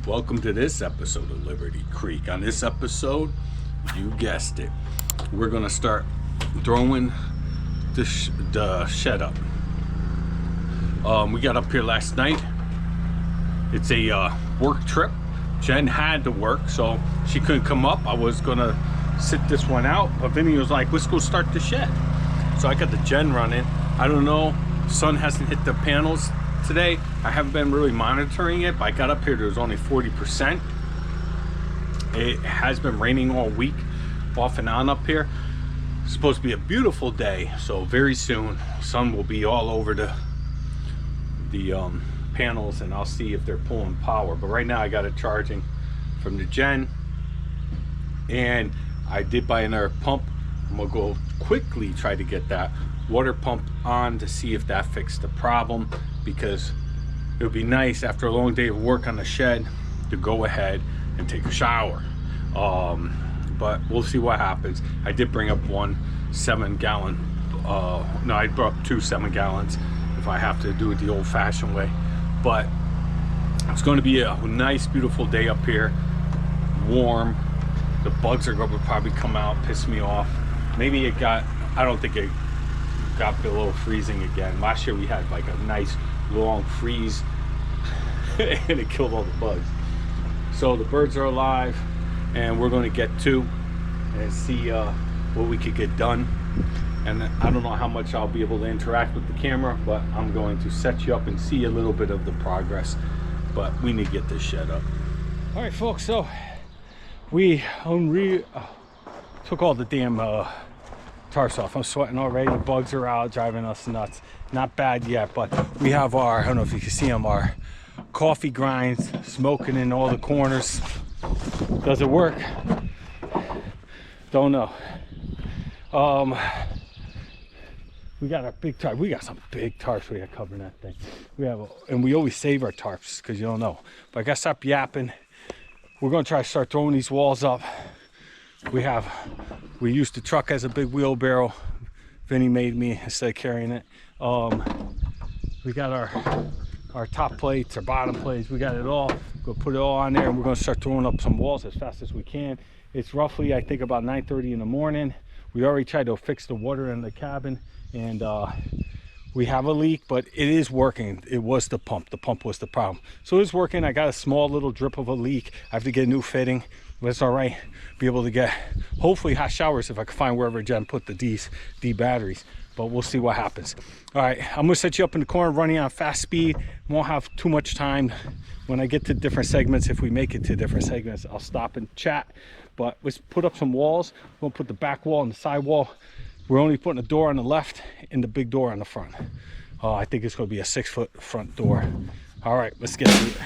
Welcome to this episode of Liberty Creek. On this episode, you guessed it, we're gonna start throwing the shed up. We got up here last night. It's a work trip. Jen had to work, so she couldn't come up. I was gonna sit this one out, but Vinny was like, let's go start the shed. So I got the Jen running. I don't know, sun hasn't hit the panels today. I haven't been really monitoring it, but I got up here, there was only 40%. It has been raining all week, off and on up here. It's supposed to be a beautiful day, so very soon, sun will be all over the panels, and I'll see if they're pulling power. But right now I got it charging from the Gen, and I did buy another pump. I'm gonna go quickly try to get that water pump on to see if that fixed the problem, because it would be nice after a long day of work on the shed to go ahead and take a shower. But we'll see what happens. I did bring up one 7-gallon, no, I brought up 2 7-gallons if I have to do it the old-fashioned way. But it's going to be a nice, beautiful day up here, warm. The bugs are going to probably come out, piss me off. Maybe it got, I don't think it got below freezing again. Last year we had like a nice long freeze and it killed all the bugs. So the birds are alive, and we're going to get to and see what we could get done. And I don't know how much I'll be able to interact with the camera, but I'm going to set you up and see a little bit of the progress. But we need to get this shed up. All right, folks, so we took all the damn tarps off. I'm sweating already. The bugs are out, driving us nuts. Not bad yet, but we have our, I don't know if you can see them, our coffee grinds smoking in all the corners. Does it work? Don't know. We got our big tarp. We got some big tarps we got covering that thing. We have, and we always save our tarps because you don't know. But I gotta stop yapping. We're gonna try to start throwing these walls up. We used the truck as a big wheelbarrow. Vinny made me instead of carrying it. We got our top plates, our bottom plates. We got it all. We'll put it all on there, and we're gonna start throwing up some walls as fast as we can. It's roughly, I think, about 9:30 in the morning. We already tried to fix the water in the cabin, and we have a leak, but it is working. It was the pump. The pump was the problem. So it's working. I got a small little drip of a leak. I have to get a new fitting, but it's all right. Be able to get, hopefully, hot showers if I can find wherever Jen put the D batteries. But we'll see what happens. All right, I'm gonna set you up in the corner, running on fast speed. Won't have too much time. When I get to different segments, if we make it to different segments, I'll stop and chat. But let's put up some walls. We'll put the back wall and the side wall. We're only putting a door on the left and the big door on the front. I think it's gonna be a 6-foot front door. All right, let's get to it.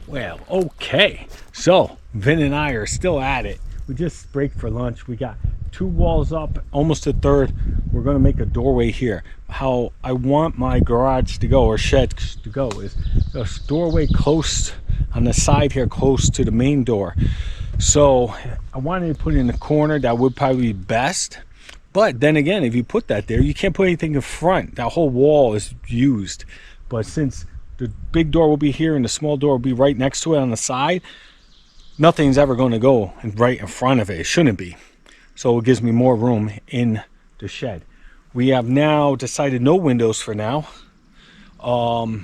Well, okay. So, Vin and I are still at it. We just break for lunch. We got 2 walls up, almost a third. We're going to make a doorway here. How I want my garage to go, or shed to go, is a doorway close on the side here, close to the main door. So, I wanted to put it in the corner. That would probably be best. But then again, if you put that there, you can't put anything in front. That whole wall is used. But since the big door will be here and the small door will be right next to it on the side, nothing's ever going to go right in front of it. It shouldn't be. So it gives me more room in the shed. We have now decided no windows for now.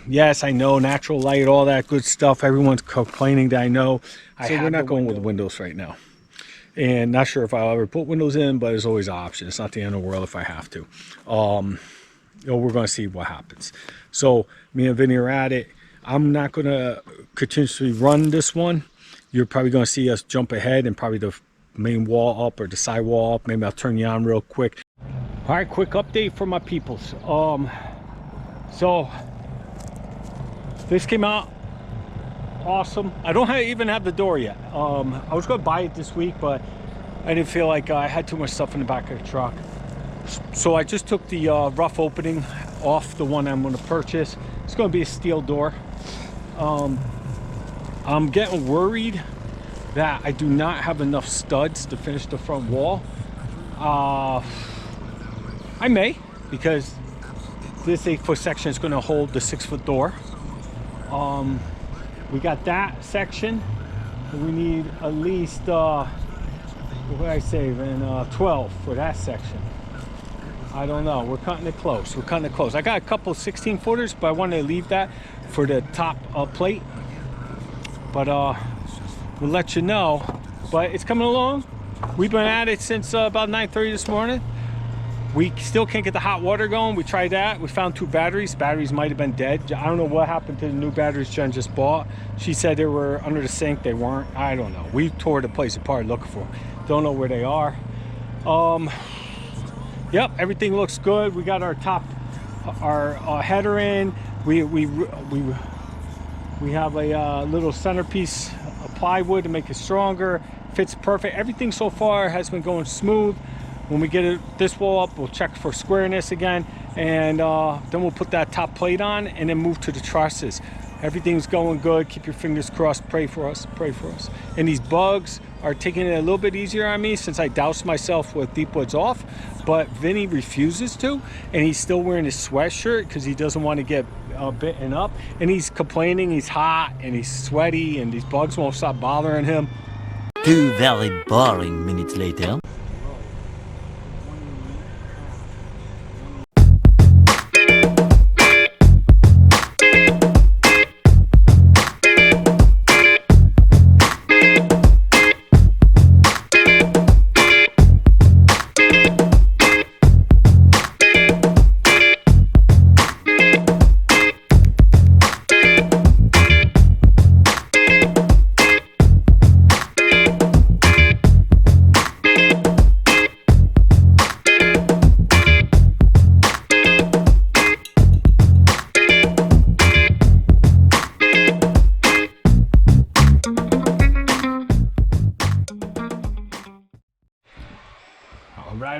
Yes, I know, natural light, all that good stuff. Everyone's complaining that I know. So we're not going with windows right now. And not sure if I'll ever put windows in, but it's always an option. It's not the end of the world if I have to. We're going to see what happens. So me and Vinny are at it. I'm not going to continuously run this one. You're probably going to see us jump ahead and probably the main wall up or the side wall up. Maybe I'll turn you on real quick. All right, quick update for my peoples. So this came out awesome. I don't even have the door yet. I was going to buy it this week, but I didn't feel like I had too much stuff in the back of the truck. So I just took the rough opening off the one I'm going to purchase. It's going to be a steel door. I'm getting worried that I do not have enough studs to finish the front wall. I may, because this 8-foot section is going to hold the 6-foot door. We got that section. We need at least what did I say, 12 for that section. I don't know. We're cutting it close. We're cutting it close. I got a couple 16-footers, but I wanted to leave that for the top plate. But we'll let you know. But it's coming along. We've been at it since about 9:30 this morning. We still can't get the hot water going. We tried that. We found 2 batteries. Batteries might have been dead. I don't know what happened to the new batteries Jen just bought. She said they were under the sink. They weren't. I don't know. We tore the place apart looking for them. Don't know where they are. Yep, everything looks good. We got our top, our header in. We have a little centerpiece of plywood to make it stronger. Fits perfect. Everything so far has been going smooth. When we get this wall up, we'll check for squareness again, and then we'll put that top plate on and then move to the trusses. Everything's going good. Keep your fingers crossed. Pray for us. Pray for us. And these bugs are taking it a little bit easier on me since I doused myself with Deep Woods Off, but Vinny refuses to, and he's still wearing his sweatshirt because he doesn't want to get bitten up, and he's complaining he's hot and he's sweaty and these bugs won't stop bothering him. 2 very boring minutes later.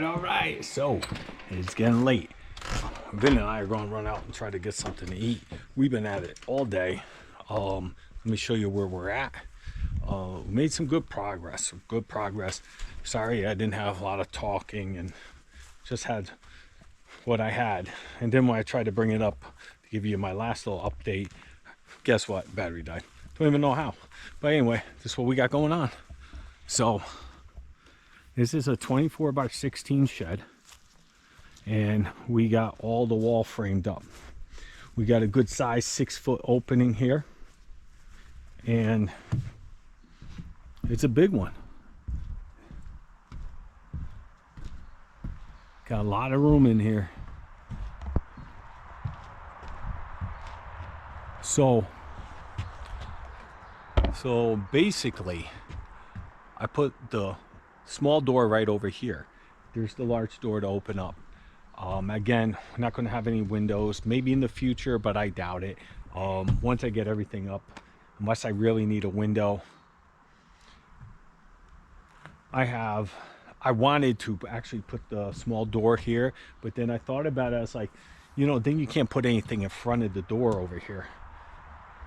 All right. So it's getting late. Vin and I are going to run out and try to get something to eat. We've been at it all day. Let me show you where we're at. We made some good progress. Sorry, I didn't have a lot of talking and just had what I had. And then when I tried to bring it up to give you my last little update, guess what? Battery died. Don't even know how. But anyway, this is what we got going on. So this is a 24 by 16 shed, and we got all the wall framed up. We got a good size 6-foot opening here, and it's a big one. Got a lot of room in here. So basically I put the small door right over here. There's the large door to open up. Again, we're not going to have any windows, maybe in the future, but I doubt it. Once I get everything up, unless I really need a window. I wanted to actually put the small door here, but then I thought about it. I was like, you know, then you can't put anything in front of the door over here.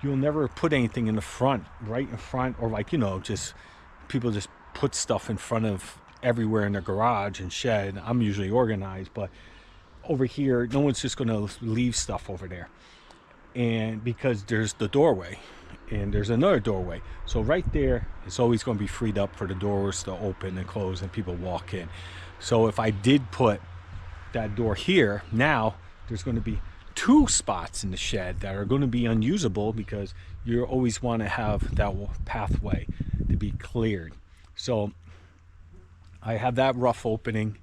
You'll never put anything in the front, right in front, or like, you know, just people just put stuff in front of everywhere in their garage and shed. I'm usually organized, but over here, no one's just going to leave stuff over there. And because there's the doorway and there's another doorway, so right there it's always going to be freed up for the doors to open and close and people walk in. So if I did put that door here, now there's going to be 2 spots in the shed that are going to be unusable because you always want to have that pathway to be cleared. So I have that rough opening.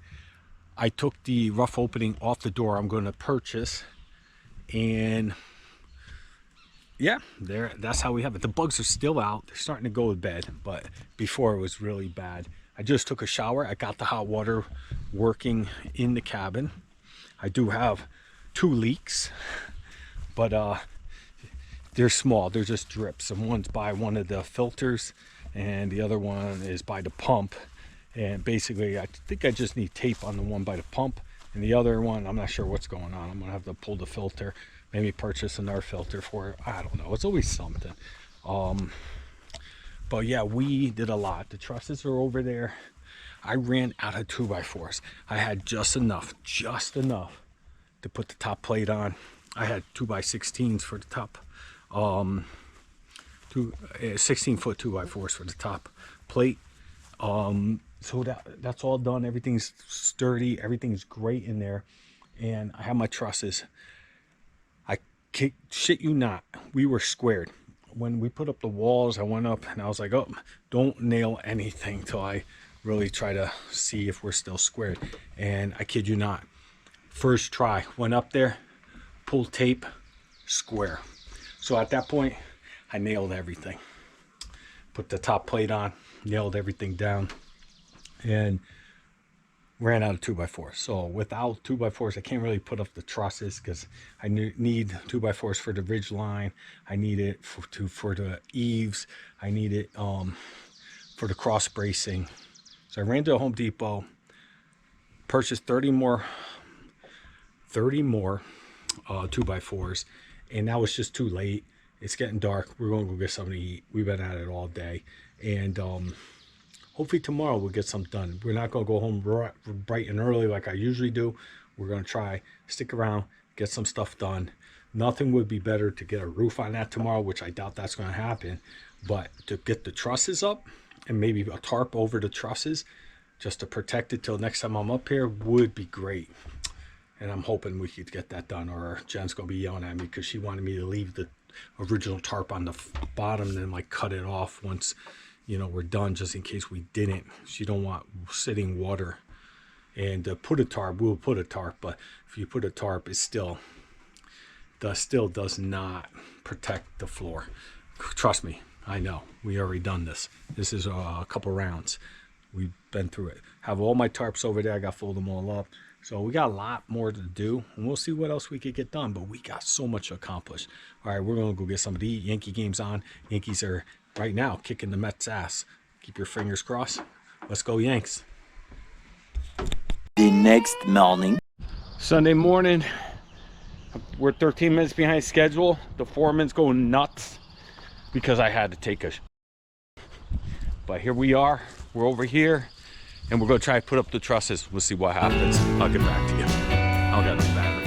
I took the rough opening off the door I'm going to purchase, and yeah, that's how we have it. The bugs are still out. They're starting to go to bed, but before it was really bad. I just took a shower. I got the hot water working in the cabin. I do have 2 leaks, but they're small. They're just drips, and one's by one of the filters and the other one is by the pump. And basically I think I just need tape on the one by the pump, and the other one I'm not sure what's going on. I'm gonna have to pull the filter, maybe purchase another filter for it. I don't know, it's always something. But yeah, we did a lot. The trusses are over there. I ran out of 2x4s. I had just enough to put the top plate on. I had 2x16s for the top, 16-foot 2x4s for the top plate. So that's all done. Everything's sturdy, everything's great in there, and I have my trusses. I shit you not, we were squared. When we put up the walls, I went up and I was like, oh, don't nail anything till I really try to see if we're still squared. And I kid you not, first try, went up there, pulled tape, square. So at that point I nailed everything, put the top plate on, nailed everything down, and ran out of 2x4s. So without 2x4s, I can't really put up the trusses because I need 2x4s for the ridge line. I need it for the eaves. I need it for the cross bracing. So I ran to Home Depot, purchased 30 more 2x4s, and now it's just too late. It's getting dark. We're going to go get something to eat. We've been at it all day, and hopefully tomorrow we'll get something done. We're not going to go home bright and early like I usually do. We're going to try, stick around, get some stuff done. Nothing would be better to get a roof on that tomorrow, which I doubt that's going to happen. But to get the trusses up and maybe a tarp over the trusses just to protect it till next time I'm up here would be great. And I'm hoping we could get that done, or Jen's going to be yelling at me because she wanted me to leave the original tarp on the bottom and then like cut it off once, you know, we're done, just in case we didn't. She don't want sitting water. And to put a tarp, we'll put a tarp, but if you put a tarp, it still does not protect the floor. Trust me, I know. We already done this. This is a couple rounds. We've been through it. Have all my tarps over there. I got to fold them all up. So we got a lot more to do, and we'll see what else we could get done, but we got so much accomplished. All right, we're going to go get something to eat. Yankee game's on. Yankees are right now kicking the Mets' ass. Keep your fingers crossed. Let's go Yanks. The next morning. Sunday morning. We're 13 minutes behind schedule. The foreman's going nuts because I had to take a... But here we are. We're over here. And we're going to try to put up the trusses. We'll see what happens. I'll get back to you. I'll get the battery.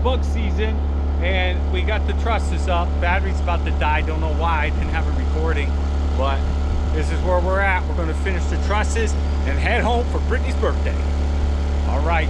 bug season, and we got the trusses up. Battery's about to die, don't know why. I didn't have a recording, but this is where we're at. We're gonna finish the trusses and head home for Brittany's birthday. All right.